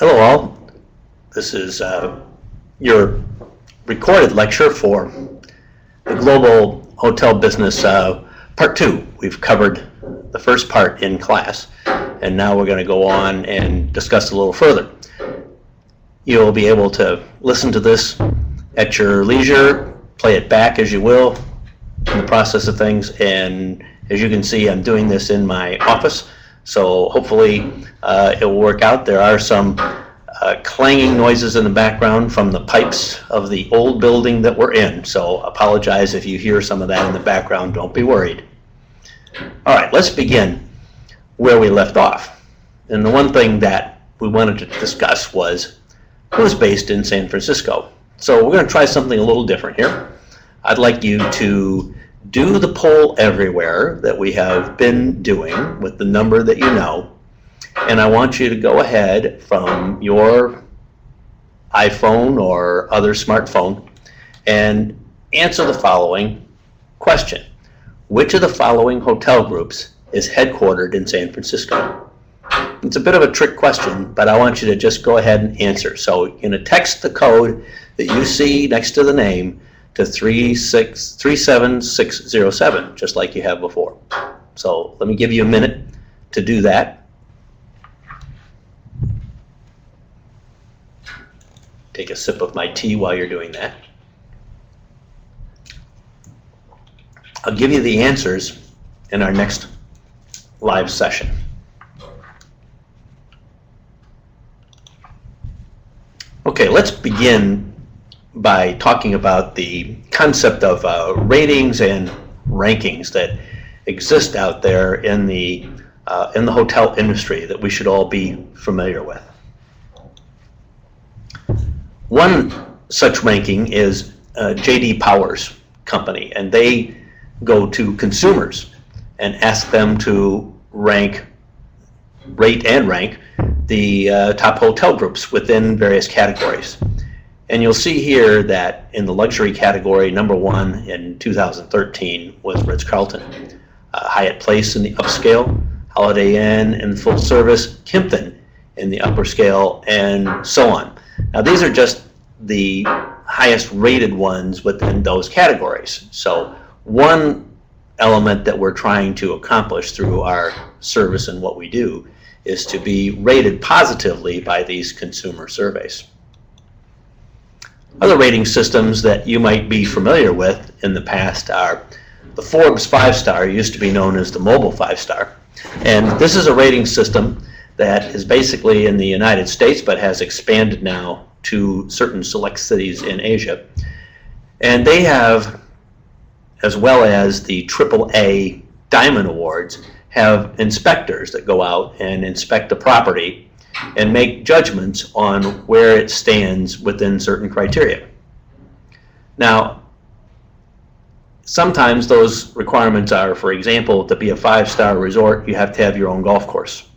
Hello all, this is your recorded lecture for the Global Hotel Business Part 2. We've covered the first part in class, and now we're going to go on and discuss a little further. You'll be able to listen to this at your leisure, play it back as you will in the process of things, and as you can see, I'm doing this in my office. So hopefully it will work out. There are some clanging noises in the background from the pipes of the old building that we're in. So apologize if you hear some of that in the background. Don't be worried. All right, let's begin where we left off. And the one thing that we wanted to discuss was who's based in San Francisco. So we're going to try something a little different here. I'd like you to do the poll everywhere that we have been doing with the number that you know, and I want you to go ahead from your iPhone or other smartphone and answer the following question. Which of the following hotel groups is headquartered in San Francisco? It's a bit of a trick question, but I want you to just go ahead and answer. So you're going to text the code that you see next to the name to 37607, just like you have before. So let me give you a minute to do that. Take a sip of my tea while you're doing that. I'll give you the answers in our next live session. Okay, let's begin by talking about the concept of ratings and rankings that exist out there in the hotel industry that we should all be familiar with. One such ranking is J.D. Power's company, and they go to consumers and ask them to rate and rank the top hotel groups within various categories. And you'll see here that in the luxury category, number one in 2013 was Ritz-Carlton, Hyatt Place in the upscale, Holiday Inn in full service, Kimpton in the upper scale, and so on. Now these are just the highest rated ones within those categories. So one element that we're trying to accomplish through our service and what we do is to be rated positively by these consumer surveys. Other rating systems that you might be familiar with in the past are the Forbes 5-star, used to be known as the Mobile 5-star. And this is a rating system that is basically in the United States but has expanded now to certain select cities in Asia. And they have, as well as the AAA Diamond Awards, have inspectors that go out and inspect the property and make judgments on where it stands within certain criteria. Now, sometimes those requirements are, for example, to be a 5-star resort, you have to have your own golf course.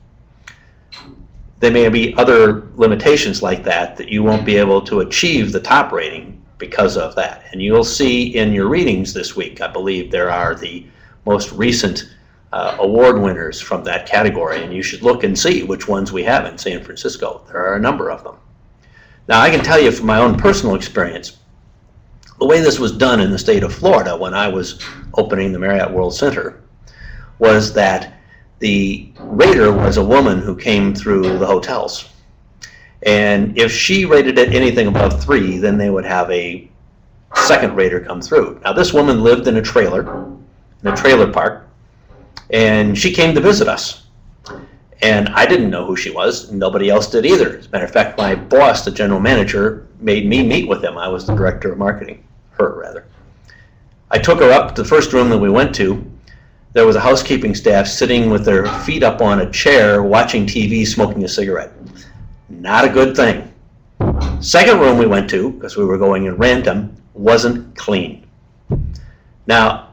There may be other limitations like that that you won't be able to achieve the top rating because of that. And you'll see in your readings this week, I believe there are the most recent award winners from that category, and you should look and see which ones we have in San Francisco. There are a number of them. Now, I can tell you from my own personal experience, the way this was done in the state of Florida when I was opening the Marriott World Center was that the rater was a woman who came through the hotels. And if she rated it anything above 3, then they would have a second rater come through. Now, this woman lived in a trailer park, and she came to visit us. And I didn't know who she was. Nobody else did either. As a matter of fact, my boss, the general manager, made me meet with him. I was the director of marketing, her rather. I took her up to the first room that we went to. There was a housekeeping staff sitting with their feet up on a chair, watching TV, smoking a cigarette. Not a good thing. Second room we went to, because we were going in random, wasn't clean. Now,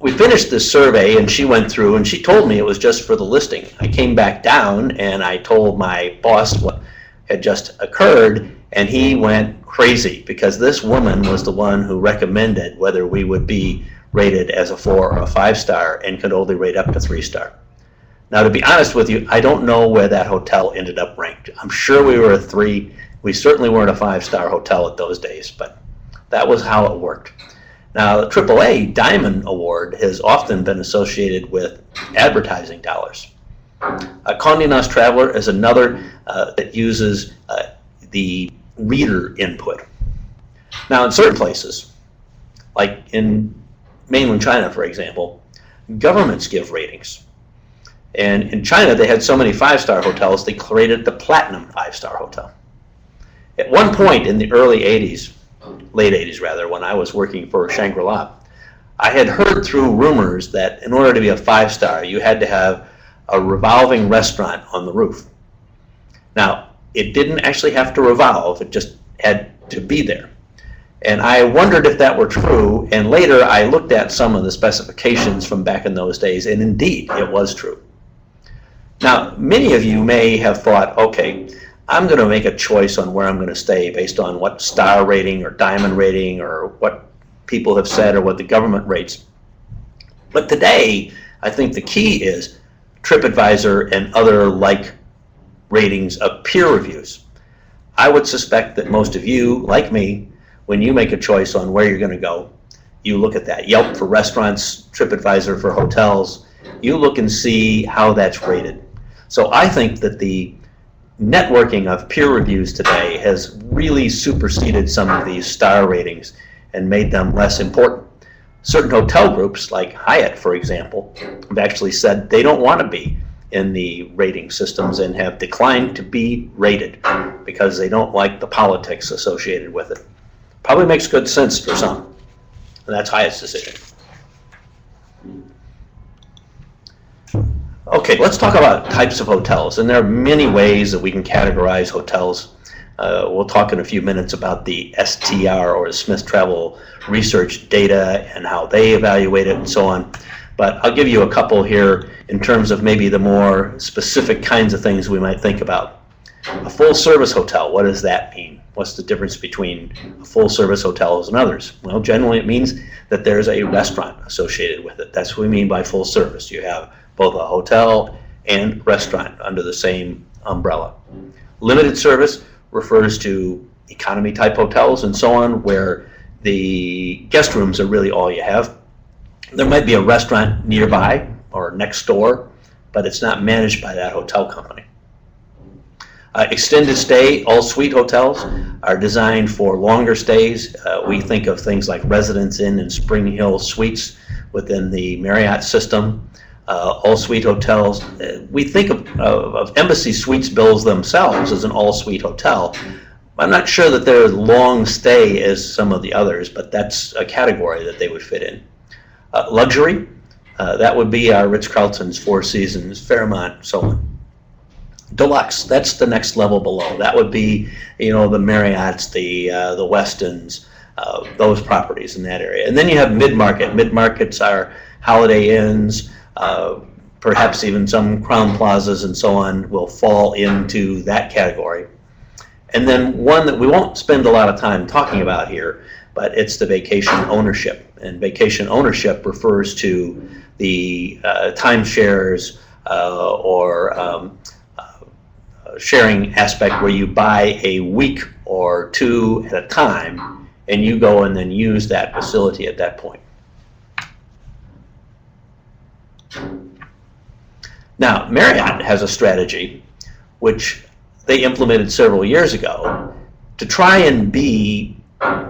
we finished this survey and she went through and she told me it was just for the listing. I came back down and I told my boss what had just occurred, and he went crazy because this woman was the one who recommended whether we would be rated as a 4 or a 5-star and could only rate up to 3-star. Now, to be honest with you, I don't know where that hotel ended up ranked. I'm sure we were a 3. We certainly weren't a 5-star hotel at those days, but that was how it worked. Now, the AAA Diamond Award has often been associated with advertising dollars. Condé Nast Traveler is another that uses the reader input. Now, in certain places, like in mainland China, for example, governments give ratings. And in China, they had so many 5-star hotels, they created the Platinum 5-star hotel. At one point in the early 80s, late 80s rather, when I was working for Shangri-La, I had heard through rumors that in order to be a 5-star, you had to have a revolving restaurant on the roof. Now, it didn't actually have to revolve, it just had to be there. And I wondered if that were true, and later I looked at some of the specifications from back in those days, and indeed, it was true. Now, many of you may have thought, okay, I'm going to make a choice on where I'm going to stay based on what star rating or diamond rating or what people have said or what the government rates. But today, I think the key is TripAdvisor and other like ratings of peer reviews. I would suspect that most of you, like me, when you make a choice on where you're going to go, you look at that. Yelp for restaurants, TripAdvisor for hotels. You look and see how that's rated. So I think that the networking of peer reviews today has really superseded some of these star ratings and made them less important. Certain hotel groups, like Hyatt, for example, have actually said they don't want to be in the rating systems and have declined to be rated because they don't like the politics associated with it. Probably makes good sense for some, and that's Hyatt's decision. Okay, let's talk about types of hotels, and there are many ways that we can categorize hotels. We'll talk in a few minutes about the STR, or the Smith Travel Research data, and how they evaluate it and so on. But I'll give you a couple here in terms of maybe the more specific kinds of things we might think about. A full-service hotel, what does that mean? What's the difference between full-service hotels and others? Well, generally it means that there's a restaurant associated with it. That's what we mean by full service. You have both a hotel and restaurant under the same umbrella. Limited service refers to economy type hotels and so on, where the guest rooms are really all you have. There might be a restaurant nearby or next door, but it's not managed by that hotel company. Extended stay, all suite hotels are designed for longer stays. We think of things like Residence Inn and Spring Hill Suites within the Marriott system. All suite hotels, we think of Embassy Suites bills themselves as an all suite hotel. I'm not sure that they're as long stay as some of the others, but that's a category that they would fit in. Luxury, that would be our Ritz-Carltons, Four Seasons, Fairmont, so on. Deluxe, that's the next level below. That would be, the Marriotts, the Westons, those properties in that area. And then you have mid-market. Mid-markets are Holiday Inns, perhaps even some Crown Plazas and so on will fall into that category. And then one that we won't spend a lot of time talking about here, but it's the vacation ownership. And vacation ownership refers to the timeshares or sharing aspect where you buy a week or two at a time and you go and then use that facility at that point. Now, Marriott has a strategy which they implemented several years ago to try and be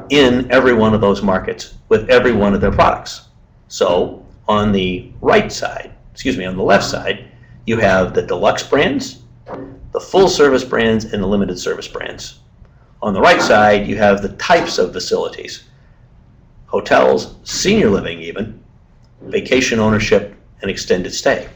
in every one of those markets with every one of their products. So on the left side, you have the deluxe brands, the full service brands, and the limited service brands. On the right side, you have the types of facilities: hotels, senior living even, vacation ownership, and extended stay.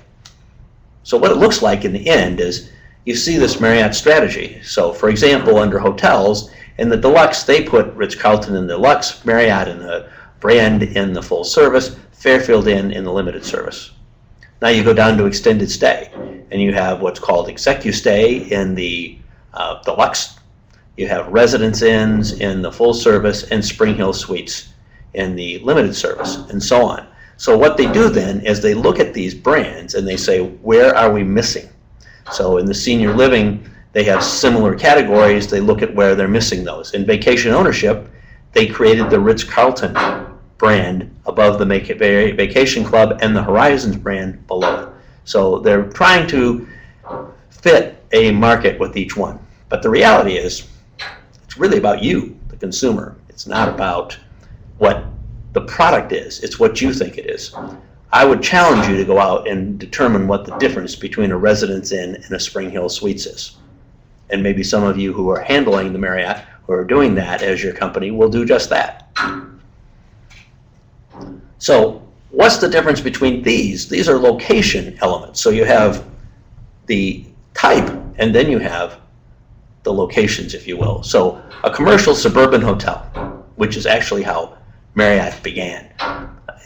So what it looks like in the end is you see this Marriott strategy. So for example, under hotels, in the deluxe, they put Ritz-Carlton in the deluxe, Marriott in the brand in the full service, Fairfield Inn in the limited service. Now you go down to extended stay, and you have what's called execu-stay in the deluxe. You have Residence Inns in the full service and Spring Hill Suites in the limited service, and so on. So what they do then is they look at these brands and they say, where are we missing? So in the senior living, they have similar categories. They look at where they're missing those. In vacation ownership, they created the Ritz-Carlton brand above the Vacation Club and the Horizons brand below it. So they're trying to fit a market with each one. But the reality is, it's really about you, the consumer. It's not about what the product is. It's what you think it is. I would challenge you to go out and determine what the difference between a Residence Inn and a Spring Hill Suites is. And maybe some of you who are handling the Marriott, who are doing that as your company, will do just that. So what's the difference between these? These are location elements. So you have the type, and then you have the locations, if you will. So a commercial suburban hotel, which is actually how Marriott began,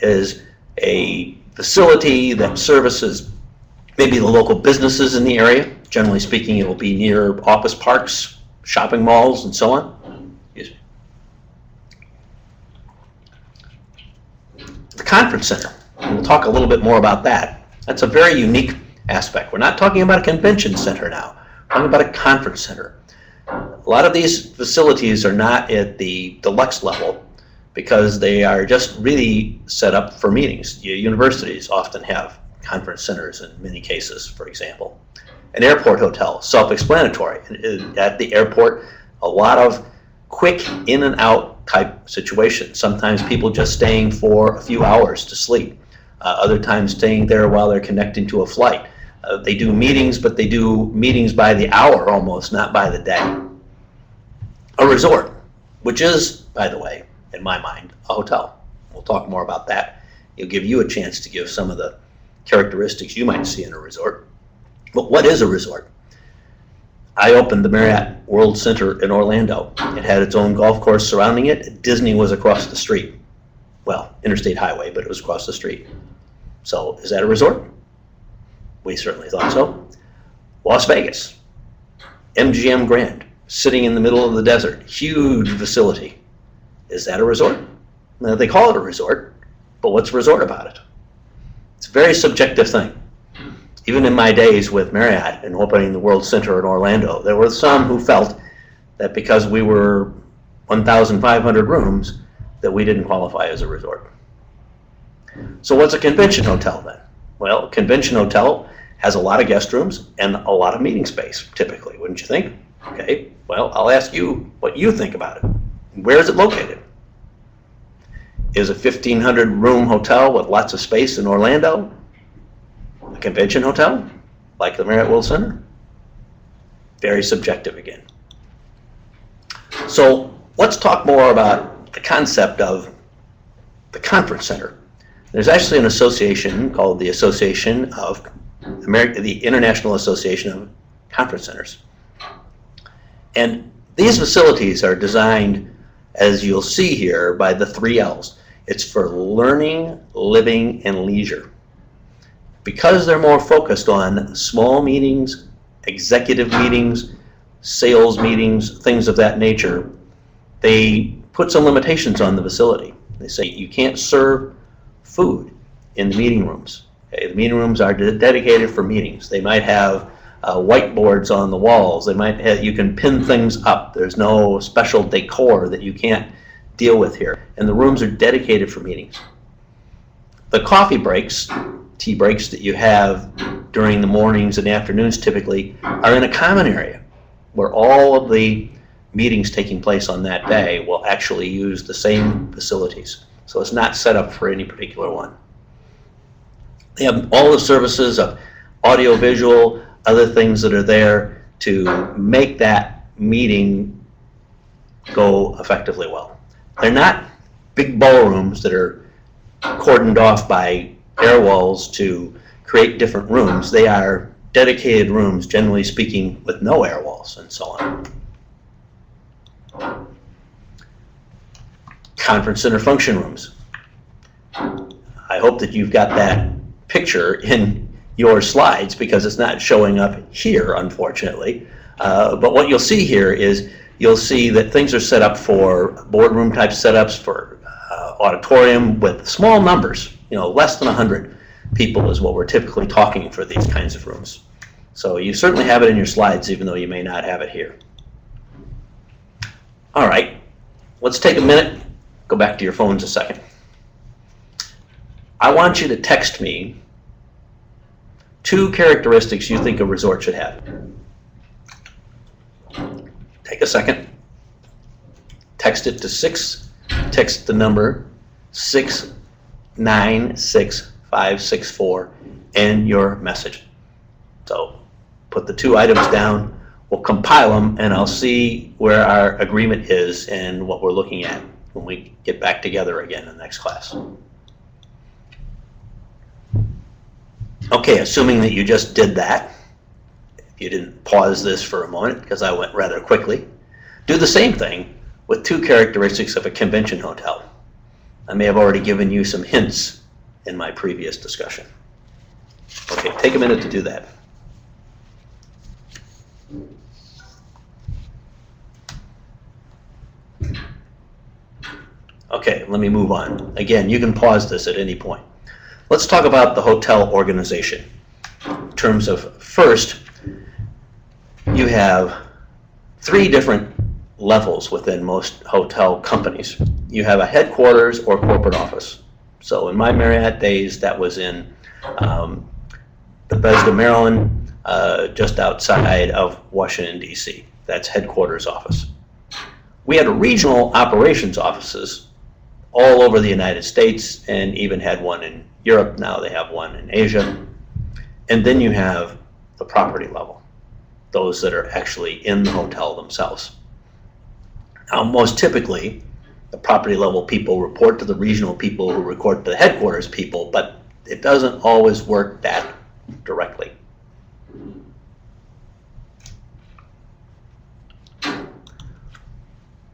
is a facility that services maybe the local businesses in the area. Generally speaking, it will be near office parks, shopping malls, and so on. Excuse me. The conference center, and we'll talk a little bit more about that. That's a very unique aspect. We're not talking about a convention center now. We're talking about a conference center. A lot of these facilities are not at the deluxe level because they are just really set up for meetings. Universities often have conference centers in many cases, for example. An airport hotel, self-explanatory. At the airport, a lot of quick in and out type situations. Sometimes people just staying for a few hours to sleep. Other times staying there while they're connecting to a flight. They do meetings, but they do meetings by the hour almost, not by the day. A resort, which is, by the way, in my mind, a hotel. We'll talk more about that. It'll give you a chance to give some of the characteristics you might see in a resort. But what is a resort? I opened the Marriott World Center in Orlando. It had its own golf course surrounding it. Disney was across the street. Well, Interstate Highway, but it was across the street. So is that a resort? We certainly thought so. Las Vegas, MGM Grand, sitting in the middle of the desert, huge facility. Is that a resort? Now, they call it a resort, but what's resort about it? It's a very subjective thing. Even in my days with Marriott and opening the World Center in Orlando, there were some who felt that because we were 1,500 rooms, that we didn't qualify as a resort. So what's a convention hotel then? Well, a convention hotel has a lot of guest rooms and a lot of meeting space, typically, wouldn't you think? Okay, well, I'll ask you what you think about it. Where is it located? Is a 1,500 room hotel with lots of space in Orlando a convention hotel, like the Marriott World Center? Very subjective again. So let's talk more about the concept of the conference center. There's actually an association called the the International Association of Conference Centers. And these facilities are designed, as you'll see here, by the 3 L's. It's for learning, living, and leisure. Because they're more focused on small meetings, executive meetings, sales meetings, things of that nature, they put some limitations on the facility. They say you can't serve food in the meeting rooms. Okay? The meeting rooms are dedicated for meetings. They might have whiteboards on the walls. They might have, you can pin things up. There's no special decor that you can't deal with here. And the rooms are dedicated for meetings. The coffee breaks, tea breaks that you have during the mornings and afternoons typically are in a common area where all of the meetings taking place on that day will actually use the same facilities. So it's not set up for any particular one. They have all the services of audio, visual, other things that are there to make that meeting go effectively well. They're not big ballrooms that are cordoned off by air walls to create different rooms. They are dedicated rooms, generally speaking, with no air walls and so on. Conference center function rooms. I hope that you've got that picture in your slides because it's not showing up here, unfortunately. But what you'll see here is you'll see that things are set up for boardroom type setups, for auditorium with small numbers. less than 100 people is what we're typically talking for these kinds of rooms. So you certainly have it in your slides, even though you may not have it here. All right, let's take a minute, go back to your phones a second. I want you to text me 2 characteristics you think a resort should have. Take a second, text it to text the number 696564 and your message. So put the 2 items down, we'll compile them, and I'll see where our agreement is and what we're looking at when we get back together again in the next class. Okay, assuming that you just did that, if you didn't pause this for a moment because I went rather quickly, do the same thing with 2 characteristics of a convention hotel. I may have already given you some hints in my previous discussion. Okay, take a minute to do that. Okay, let me move on. Again, you can pause this at any point. Let's talk about the hotel organization. In terms of, first, you have 3 different levels within most hotel companies. You have a headquarters or corporate office. So in my Marriott days, that was in Bethesda, Maryland, just outside of Washington, D.C. That's headquarters office. We had regional operations offices all over the United States and even had one in Europe. Now they have one in Asia. And then you have the property level, those that are actually in the hotel themselves. Now, most typically, the property level people report to the regional people who report to the headquarters people, but it doesn't always work that directly.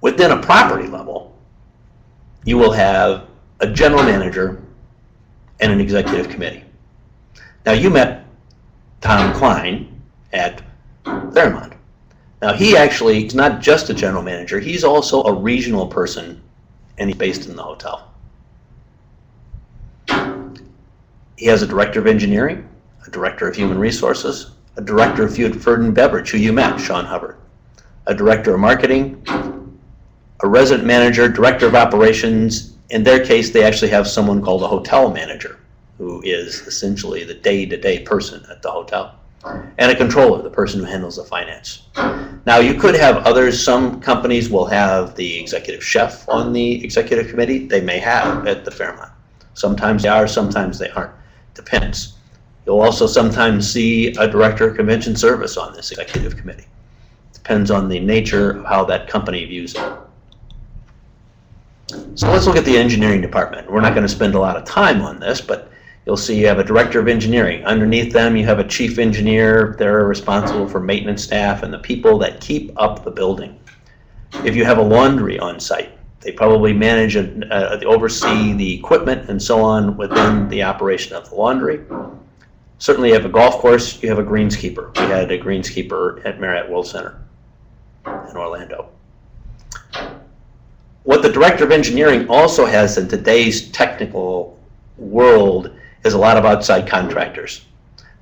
Within a property level, you will have a general manager and an executive committee. Now, you met Tom Klein at Fairmont. Now, he actually is not just a general manager, he's also a regional person, and he's based in the hotel. He has a director of engineering, a director of human resources, a director of food and beverage, who you met, Sean Hubbard, a director of marketing, a resident manager, director of operations. In their case, they actually have someone called a hotel manager, who is essentially the day-to-day person at the hotel, and a controller, the person who handles the finance. Now, you could have others. Some companies will have the executive chef on the executive committee. They may have at the Fairmont. Sometimes they are, sometimes they aren't. Depends. You'll also sometimes see a director of convention service on this executive committee. Depends on the nature of how that company views it. So let's look at the engineering department. We're not going to spend a lot of time on this, but you'll see you have a director of engineering. Underneath them, you have a chief engineer. They're responsible for maintenance staff and the people that keep up the building. If you have a laundry on site, they probably manage and oversee the equipment and so on within the operation of the laundry. Certainly, you have a golf course, you have a greenskeeper. We had a greenskeeper at Marriott World Center in Orlando. What the director of engineering also has in today's technical world is a lot of outside contractors.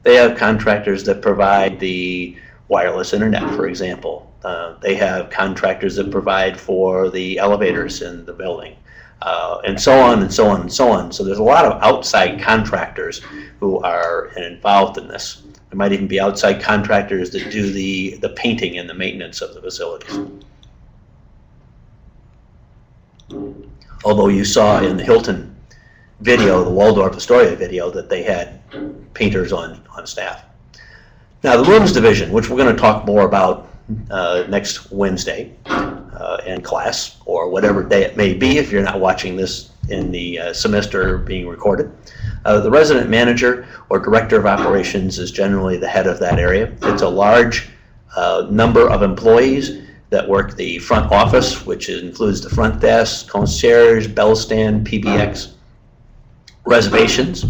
They have contractors that provide the wireless internet, for example. They have contractors that provide for the elevators in the building, and so on and so on and so on. So there's a lot of outside contractors who are involved in this. There might even be outside contractors that do the painting and the maintenance of the facilities. Although you saw in the Hilton video, the Waldorf Astoria video, that they had painters on staff. Now, the rooms division, which we're going to talk more about next Wednesday in class, or whatever day it may be if you're not watching this in the semester being recorded. The resident manager or director of operations is generally the head of that area. It's a large number of employees that work the front office, which includes the front desk, concierge, bell stand, PBX, reservations,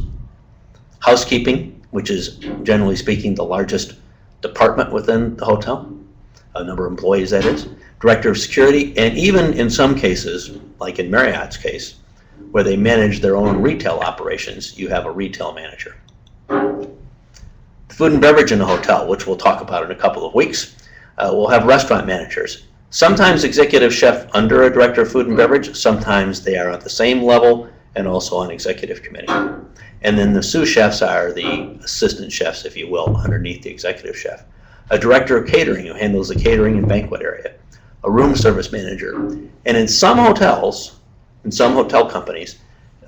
housekeeping, which is generally speaking the largest department within the hotel, a number of employees that is, director of security, and even in some cases, like in Marriott's case, where they manage their own retail operations, you have a retail manager. Food and beverage in a hotel, which we'll talk about in a couple of weeks, we'll have restaurant managers. Sometimes executive chef under a director of food and beverage, sometimes they are at the same level and also on executive committee. And then the sous chefs are the assistant chefs, if you will, underneath the executive chef. A director of catering who handles the catering and banquet area. A room service manager. And in some hotels, in some hotel companies,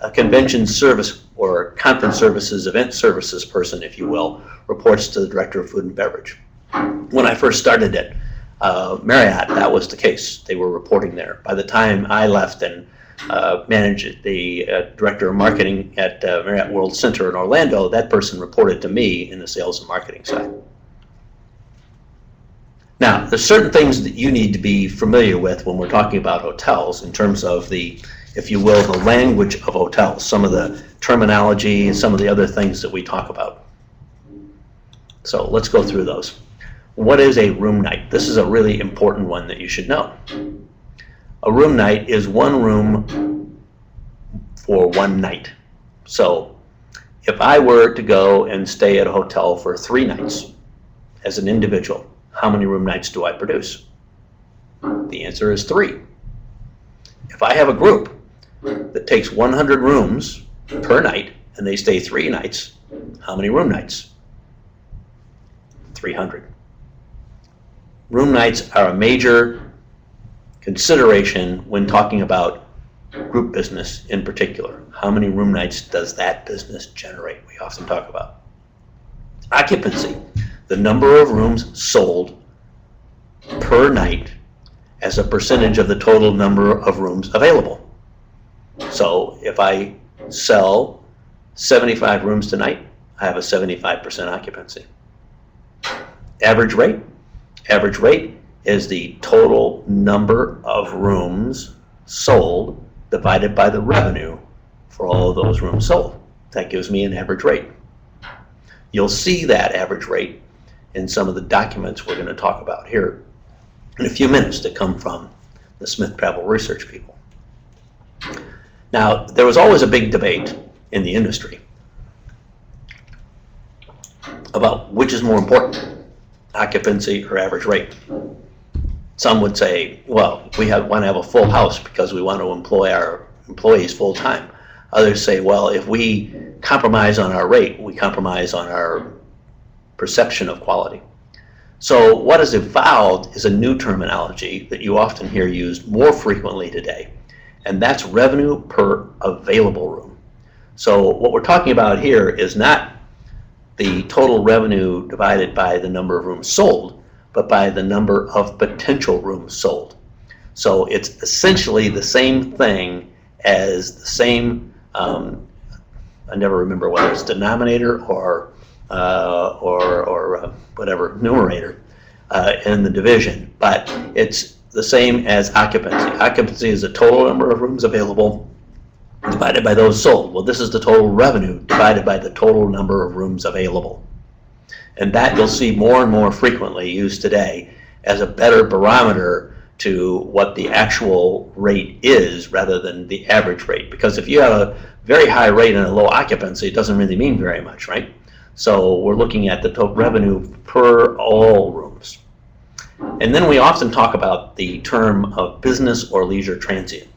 a convention service or conference services, event services person, if you will, reports to the director of food and beverage. When I first started at Marriott, that was the case. They were reporting there. By the time I left and managed the director of marketing at Marriott World Center in Orlando, that person reported to me in the sales and marketing side. Now, there's certain things that you need to be familiar with when we're talking about hotels in terms of the, if you will, the language of hotels, some of the terminology and some of the other things that we talk about. So let's go through those. What is a room night? This is a really important one that you should know. A room night is one room for one night. So if I were to go and stay at a hotel for 3 nights as an individual, how many room nights do I produce? The answer is 3. If I have a group that takes 100 rooms per night and they stay 3 nights, how many room nights? 300. Room nights are a major consideration when talking about group business in particular. How many room nights does that business generate? We often talk about occupancy, the number of rooms sold per night as a percentage of the total number of rooms available. So if I sell 75 rooms tonight, I have a 75% occupancy. Average rate? Average rate is the total number of rooms sold divided by the revenue for all of those rooms sold. That gives me an average rate. You'll see that average rate in some of the documents we're going to talk about here in a few minutes that come from the Smith Travel Research people. Now, there was always a big debate in the industry about which is more important, occupancy or average rate. Some would say, well, we want to have a full house because we want to employ our employees full time. Others say, well, if we compromise on our rate, we compromise on our perception of quality. So what has evolved is a new terminology that you often hear used more frequently today, and that's revenue per available room. So what we're talking about here is not the total revenue divided by the number of rooms sold, but by the number of potential rooms sold. So it's essentially the same thing as the same, I never remember whether it's denominator or whatever, numerator in the division, but it's the same as occupancy. Occupancy is the total number of rooms available divided by those sold. Well, this is the total revenue divided by the total number of rooms available. And that you'll see more and more frequently used today as a better barometer to what the actual rate is rather than the average rate. Because if you have a very high rate and a low occupancy, it doesn't really mean very much, right? So we're looking at the total revenue per all rooms. And then we often talk about the term of business or leisure transient.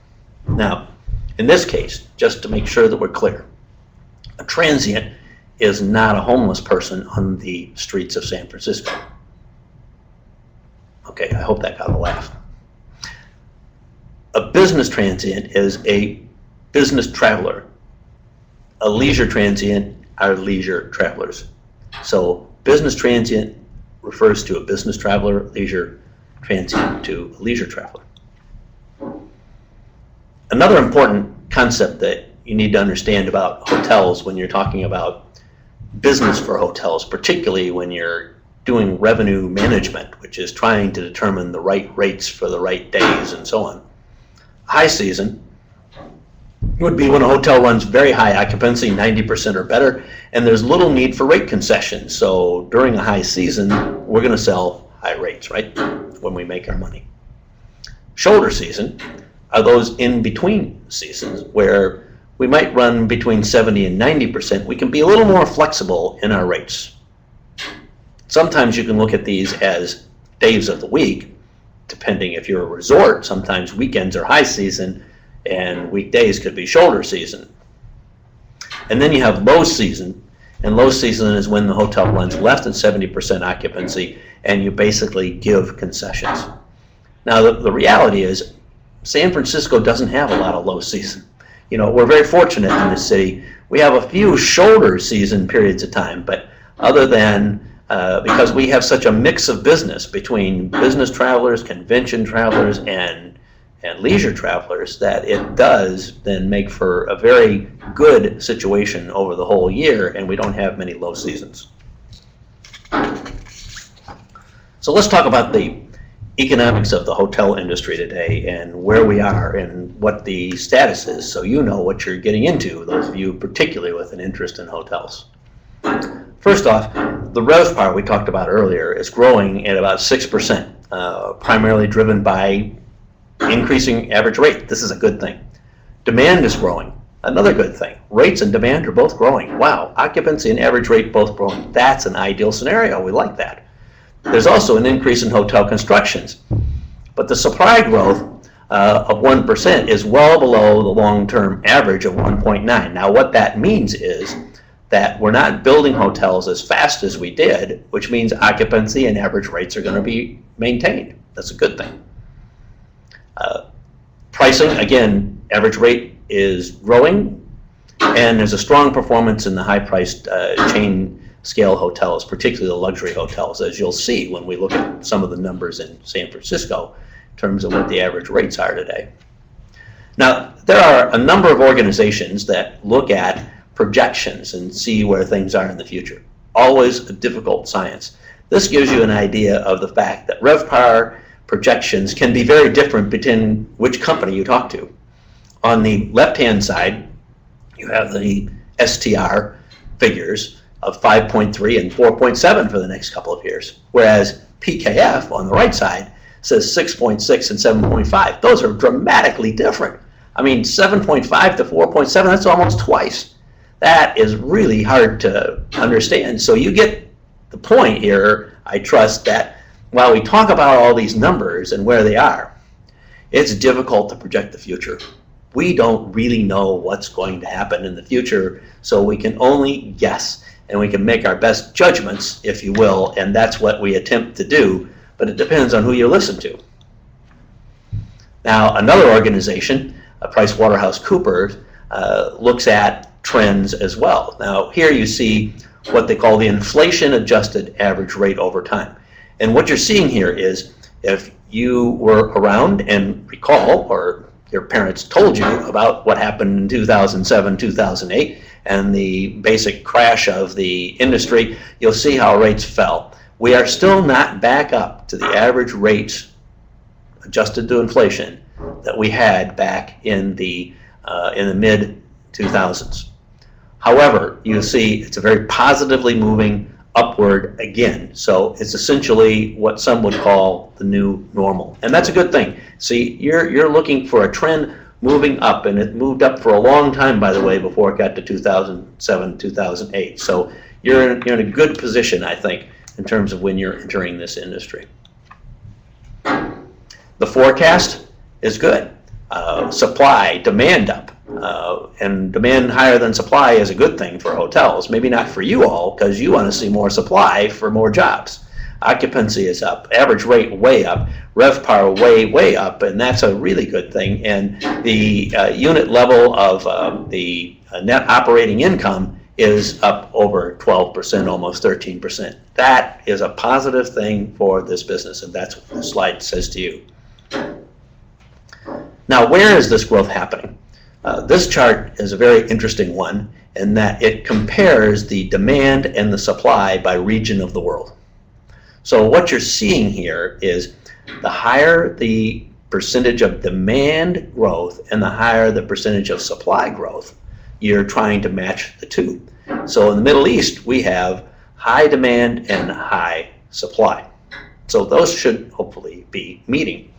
Now, in this case, just to make sure that we're clear, a transient is not a homeless person on the streets of San Francisco. Okay, I hope that got a laugh. A business transient is a business traveler. A leisure transient are leisure travelers. So business transient refers to a business traveler, leisure transient to a leisure traveler. Another important concept that you need to understand about hotels when you're talking about business for hotels, particularly when you're doing revenue management, which is trying to determine the right rates for the right days and so on. High season would be when a hotel runs very high occupancy, 90% or better, and there's little need for rate concessions. So during a high season, we're going to sell high rates, right, when we make our money. Shoulder season, are those in between seasons where we might run between 70 and 90%. We can be a little more flexible in our rates. Sometimes you can look at these as days of the week, depending if you're a resort. Sometimes weekends are high season and weekdays could be shoulder season. And then you have low season, and low season is when the hotel runs less than 70% occupancy and you basically give concessions. Now the reality is San Francisco doesn't have a lot of low season. You know, we're very fortunate in this city. We have a few shoulder season periods of time, but other than because we have such a mix of business between business travelers, convention travelers, and leisure travelers, that it does then make for a very good situation over the whole year, and we don't have many low seasons. So let's talk about the economics of the hotel industry today and where we are and what the status is, so you know what you're getting into, those of you particularly with an interest in hotels. First off, the RevPAR we talked about earlier is growing at about 6%, primarily driven by increasing average rate. This is a good thing. Demand is growing. Another good thing. Rates and demand are both growing. Wow, occupancy and average rate both growing. That's an ideal scenario. We like that. There's also an increase in hotel constructions. But the supply growth of 1% is well below the long-term average of 1.9. Now what that means is that we're not building hotels as fast as we did, which means occupancy and average rates are going to be maintained. That's a good thing. Pricing, again, average rate is growing, and there's a strong performance in the high-priced chain scale hotels, particularly the luxury hotels, as you'll see when we look at some of the numbers in San Francisco in terms of what the average rates are today. Now, there are a number of organizations that look at projections and see where things are in the future. Always a difficult science. This gives you an idea of the fact that RevPAR projections can be very different between which company you talk to. On the left-hand side, you have the STR figures of 5.3 and 4.7 for the next couple of years, whereas PKF on the right side says 6.6 and 7.5. Those are dramatically different. I mean, 7.5 to 4.7, that's almost twice. That is really hard to understand. So you get the point here, I trust, that while we talk about all these numbers and where they are, it's difficult to project the future. We don't really know what's going to happen in the future, so we can only guess, and we can make our best judgments, if you will, and that's what we attempt to do, but it depends on who you listen to. Now, another organization, PricewaterhouseCoopers, looks at trends as well. Now, here you see what they call the inflation-adjusted average rate over time. And what you're seeing here is if you were around and recall, or your parents told you about what happened in 2007, 2008, and the basic crash of the industry, you'll see how rates fell. We are still not back up to the average rates adjusted to inflation that we had back in the mid-2000s. However, you see it's a very positively moving upward again. So it's essentially what some would call the new normal. And that's a good thing. See, you're looking for a trend moving up, and it moved up for a long time, by the way, before it got to 2007, 2008. So you're in a good position, I think, in terms of when you're entering this industry. The forecast is good. Supply, demand up. And demand higher than supply is a good thing for hotels. Maybe not for you all, because you want to see more supply for more jobs. Occupancy is up, average rate way up, RevPAR way up, and that's a really good thing. And the unit level of the net operating income is up over 12%, almost 13%. That is a positive thing for this business, and that's what the slide says to you. Now, where is this growth happening? This chart is a very interesting one in that it compares the demand and the supply by region of the world. So what you're seeing here is the higher the percentage of demand growth and the higher the percentage of supply growth, you're trying to match the two. So in the Middle East, we have high demand and high supply. So those should hopefully be meeting.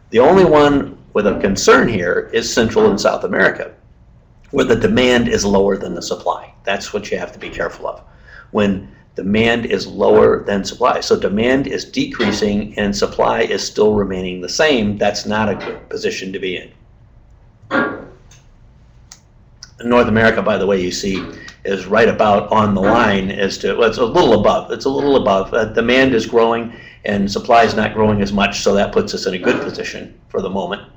The only one with a concern here is Central and South America, where the demand is lower than the supply. That's what you have to be careful of. When demand is lower than supply, so demand is decreasing and supply is still remaining the same, that's not a good position to be in. North America, by the way, you see, is right about on the line as to, well, it's a little above. It's a little above. Demand is growing and supply is not growing as much, so that puts us in a good position for the moment.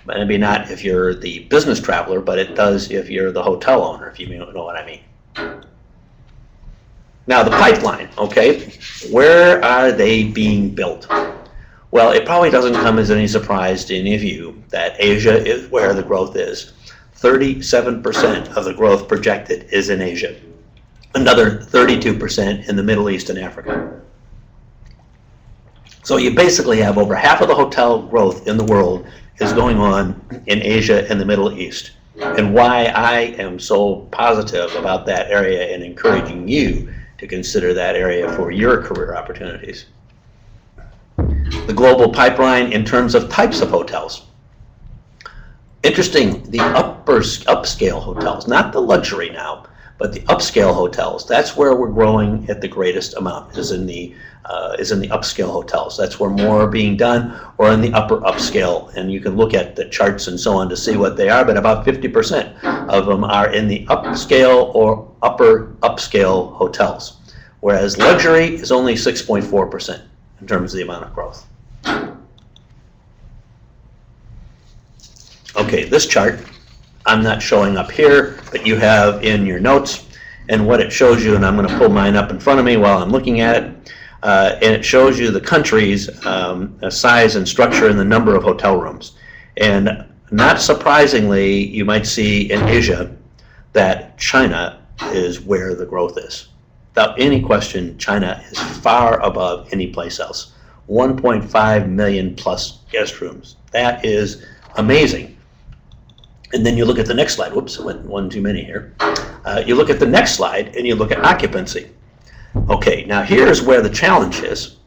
Maybe not if you're the business traveler, but it does if you're the hotel owner, if you know what I mean. Now the pipeline, okay, where are they being built? Well, it probably doesn't come as any surprise to any of you that Asia is where the growth is. 37% of the growth projected is in Asia. Another 32% in the Middle East and Africa. So you basically have over half of the hotel growth in the world is going on in Asia and the Middle East. And why I am so positive about that area and encouraging you to consider that area for your career opportunities. The global pipeline in terms of types of hotels. Interesting, the upscale hotels, not the luxury now, but the upscale hotels. That's where we're growing at the greatest amount, is in the upscale hotels. That's where more are being done, or in the upper upscale. And you can look at the charts and so on to see what they are, but about 50% of them are in the upscale or upper upscale hotels, whereas luxury is only 6.4% in terms of the amount of growth. Okay, this chart I'm not showing up here, but you have in your notes, and what it shows you, and I'm going to pull mine up in front of me while I'm looking at it, and it shows you the country's size and structure and the number of hotel rooms. And not surprisingly, you might see in Asia that China is where the growth is. Without any question, China is far above any place else. 1.5 million plus guest rooms. That is amazing. And then you look at the next slide. Whoops, one too many here. You look at the next slide and you look at occupancy. Okay, now here's where the challenge is.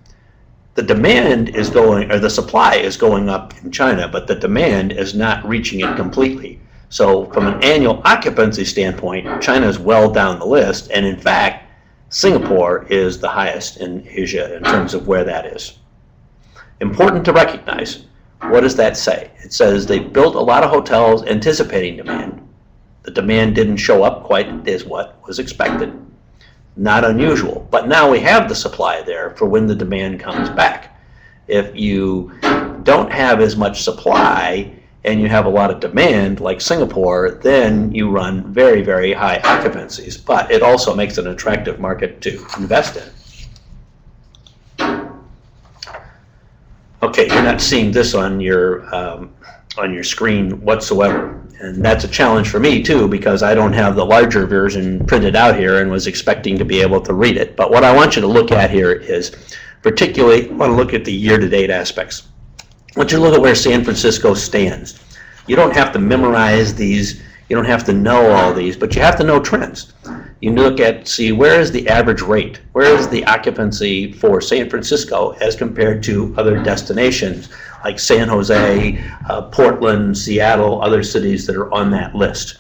The demand is going, or the supply is going up in China, but the demand is not reaching it completely. So from an annual occupancy standpoint, China is well down the list, and in fact, Singapore is the highest in Asia in terms of where that is. Important to recognize. What does that say? It says they built a lot of hotels anticipating demand. The demand didn't show up quite as what was expected. Not unusual, but now we have the supply there for when the demand comes back. If you don't have as much supply and you have a lot of demand like Singapore, then you run very, very high occupancies, but it also makes it an attractive market to invest in. Okay, you're not seeing this on your screen whatsoever, and that's a challenge for me too, because I don't have the larger version printed out here and was expecting to be able to read it. But what I want you to look at here is, particularly, I want to look at the year-to-date aspects. I want you to look at where San Francisco stands. You don't have to memorize these, you don't have to know all these, but you have to know trends. You look at, see, where is the average rate? Where is the occupancy for San Francisco as compared to other destinations like San Jose, Portland, Seattle, other cities that are on that list?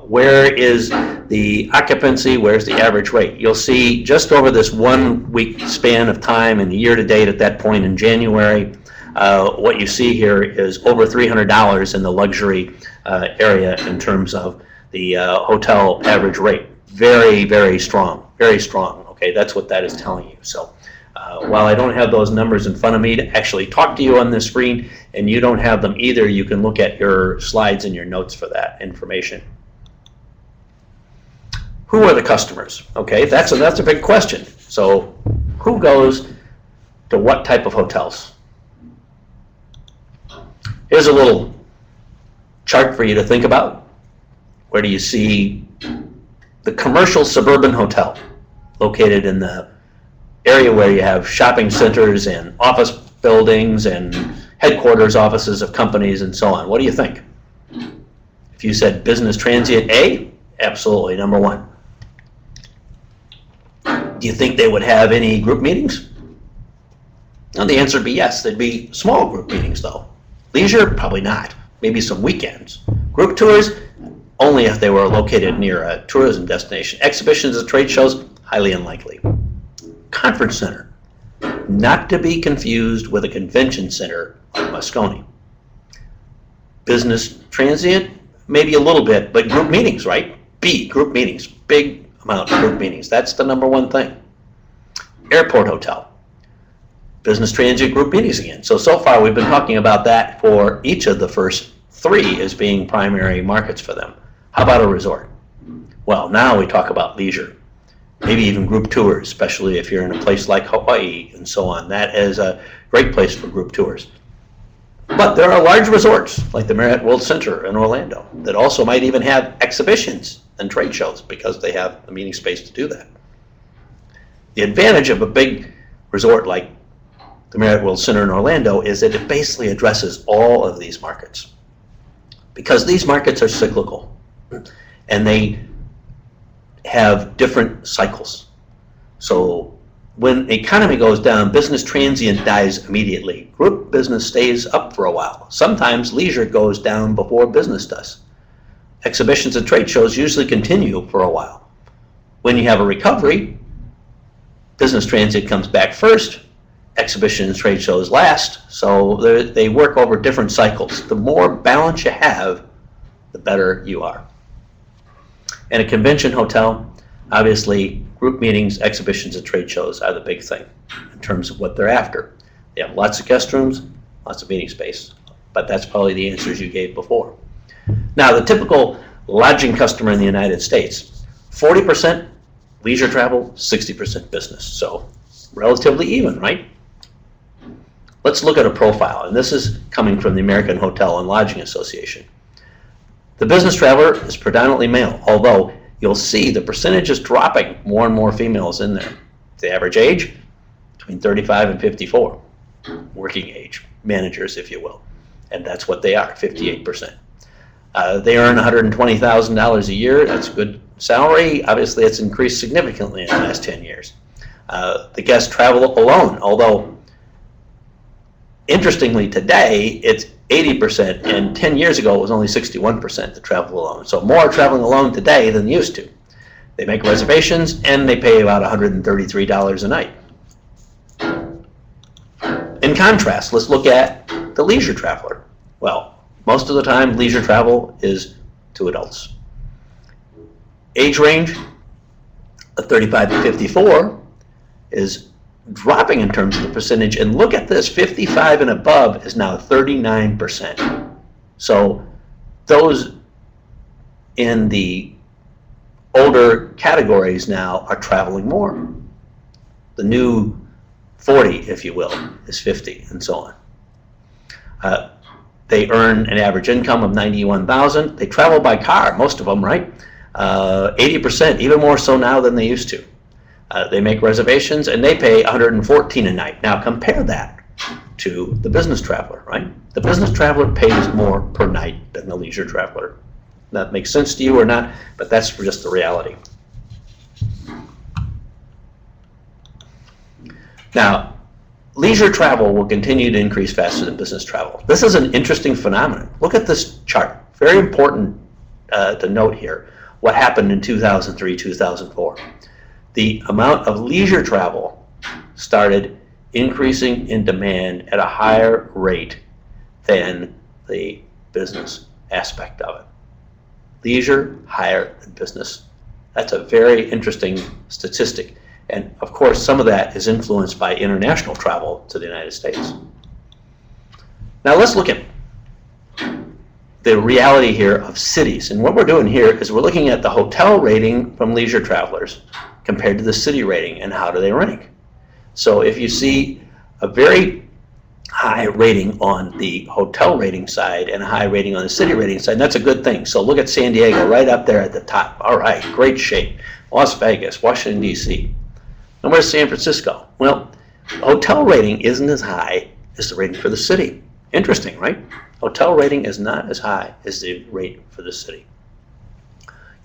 Where is the occupancy? Where's the average rate? You'll see just over this 1 week span of time and the year to date at that point in January, what you see here is over $300 in the luxury area in terms of the hotel average rate. Very, very strong, very strong. Okay, that's what that is telling you. So while I don't have those numbers in front of me to actually talk to you on this screen, and you don't have them either, you can look at your slides and your notes for that information. Who are the customers? Okay, that's a big question. So who goes to what type of hotels? Here's a little chart for you to think about. Where do you see the commercial suburban hotel located in the area where you have shopping centers and office buildings and headquarters offices of companies and so on? What do you think? If you said business transient A, absolutely, number one. Do you think they would have any group meetings? Well, the answer would be yes. They'd be small group meetings, though. At Leisure, probably not. Maybe some weekends. Group tours, only if they were located near a tourism destination. Exhibitions and trade shows, highly unlikely. Conference center, not to be confused with a convention center like Moscone. Business transient, maybe a little bit, but group meetings, right? B, group meetings, big amount of group meetings. That's the number one thing. Airport hotel, business transient, group meetings again. So far we've been talking about that for each of the first three as being primary markets for them. How about a resort? Well, now we talk about leisure, maybe even group tours, especially if you're in a place like Hawaii and so on. That is a great place for group tours. But there are large resorts like the Marriott World Center in Orlando that also might even have exhibitions and trade shows because they have the meeting space to do that. The advantage of a big resort like the Marriott World Center in Orlando is that it basically addresses all of these markets because these markets are cyclical and they have different cycles. So when the economy goes down, business transient dies immediately. Group business stays up for a while. Sometimes leisure goes down before business does. Exhibitions and trade shows usually continue for a while. When you have a recovery, business transient comes back first, exhibitions and trade shows last, so they work over different cycles. The more balance you have, the better you are. In a convention hotel, obviously, group meetings, exhibitions, and trade shows are the big thing in terms of what they're after. They have lots of guest rooms, lots of meeting space, but that's probably the answers you gave before. Now, the typical lodging customer in the United States, 40% leisure travel, 60% business, so relatively even, right? Let's look at a profile, and this is coming from the American Hotel and Lodging Association. The business traveler is predominantly male, although you'll see the percentage is dropping, more and more females in there. The average age, between 35 and 54, working age, managers, if you will. And that's what they are, 58%. They earn $120,000 a year. That's a good salary. Obviously, it's increased significantly in the last 10 years. The guests travel alone, although interestingly today, it's 80%, and 10 years ago it was only 61% that travel alone. So more traveling alone today than used to. They make reservations and they pay about $133 a night. In contrast, let's look at the leisure traveler. Well, most of the time leisure travel is to adults. Age range of 35 to 54 is dropping in terms of the percentage, and look at this, 55 and above is now 39%. So those in the older categories now are traveling more. The new 40, if you will, is 50, and so on. They earn an average income of $91,000. They travel by car, most of them, right? 80%, even more so now than they used to. They make reservations and they pay $114 a night. Now compare that to the business traveler, right? The business traveler pays more per night than the leisure traveler. That makes sense to you or not, but that's just the reality. Now, leisure travel will continue to increase faster than business travel. This is an interesting phenomenon. Look at this chart. Very important to note here what happened in 2003, 2004. The amount of leisure travel started increasing in demand at a higher rate than the business aspect of it. Leisure higher than business. That's a very interesting statistic. And of course, some of that is influenced by international travel to the United States. Now let's look at the reality here of cities. And what we're doing here is we're looking at the hotel rating from leisure travelers compared to the city rating and how do they rank. So if you see a very high rating on the hotel rating side and a high rating on the city rating side, that's a good thing. So look at San Diego right up there at the top. All right, great shape. Las Vegas, Washington, D.C. And where's San Francisco? Well, hotel rating isn't as high as the rating for the city. Interesting, right? Hotel rating is not as high as the rate for the city.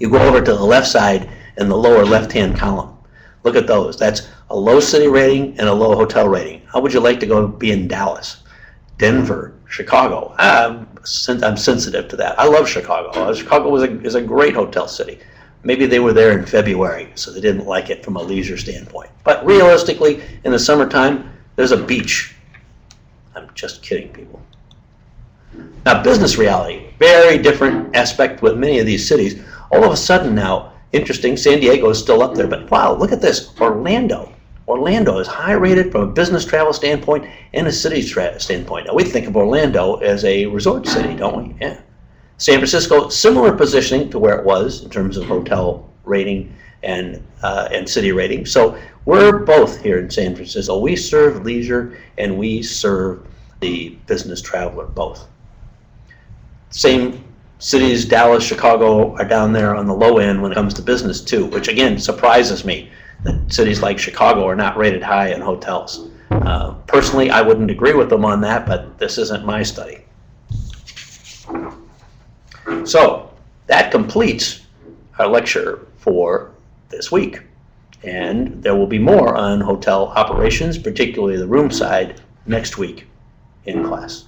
You go over to the left side in the lower left-hand column. Look at those. That's a low city rating and a low hotel rating. How would you like to go be in Dallas, Denver, Chicago. I'm sensitive to that. I love Chicago. Chicago is a great hotel city. Maybe they were there in February, so they didn't like it from a leisure standpoint. But realistically, in the summertime, there's a beach. I'm just kidding, people. Now, business reality, very different aspect with many of these cities. All of a sudden now, interesting, San Diego is still up there, but wow, look at this, Orlando. Orlando is high rated from a business travel standpoint and a city standpoint. Now, we think of Orlando as a resort city, don't we? Yeah. San Francisco, similar positioning to where it was in terms of hotel rating and city rating. So we're both here in San Francisco. We serve leisure and we serve the business traveler both. Same cities, Dallas, Chicago are down there on the low end when it comes to business too, which again surprises me that cities like Chicago are not rated high in hotels. Personally, I wouldn't agree with them on that, but this isn't my study. So that completes our lecture for this week. And there will be more on hotel operations, particularly the room side, next week in class.